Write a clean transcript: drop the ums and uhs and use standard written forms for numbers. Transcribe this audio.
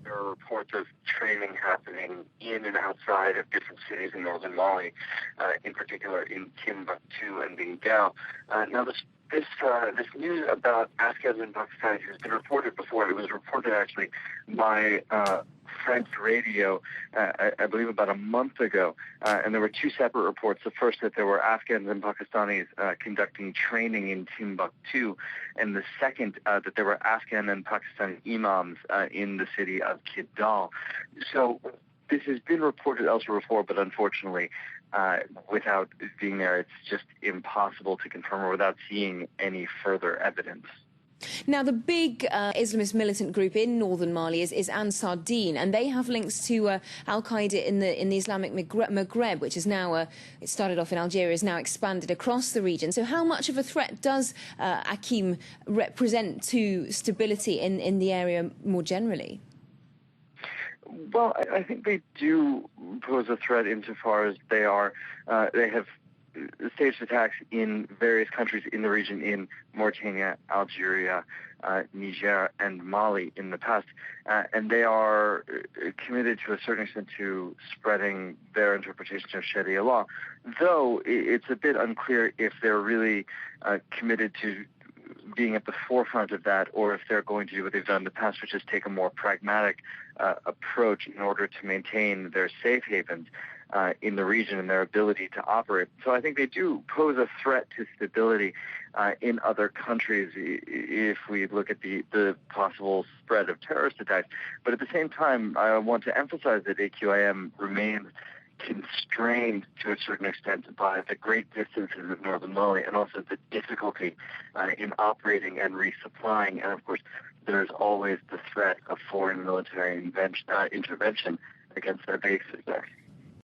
there are reports of training happening in and outside of different cities in northern Mali, in particular in Timbuktu and Benghazi. Now, this news about Afghans and Pakistanis has been reported before. It was reported actually by French radio, I believe about a month ago, and there were two separate reports. The first, that there were Afghans and Pakistanis conducting training in Timbuktu, and the second, that there were Afghan and Pakistani imams in the city of Kidal. So this has been reported elsewhere before, but unfortunately, without being there, it's just impossible to confirm or without seeing any further evidence. Now, the big Islamist militant group in northern Mali is Ansar Dine, and they have links to Al-Qaeda in the Islamic Maghreb, which is now, it started off in Algeria, is now expanded across the region. So how much of a threat does Akim represent to stability in the area more generally? Well, I think they do pose a threat insofar as they have staged attacks in various countries in the region, in Mauritania, Algeria, Niger, and Mali in the past. And they are committed to a certain extent to spreading their interpretation of Sharia law, though it's a bit unclear if they're really committed to being at the forefront of that, or if they're going to do what they've done in the past, which is take a more pragmatic approach in order to maintain their safe havens in the region and their ability to operate. So I think they do pose a threat to stability in other countries if we look at the possible spread of terrorist attacks. But at the same time, I want to emphasize that AQIM remains constrained to a certain extent by the great distances of northern Mali, and also the difficulty in operating and resupplying. And of course, there's always the threat of foreign military intervention against their bases there.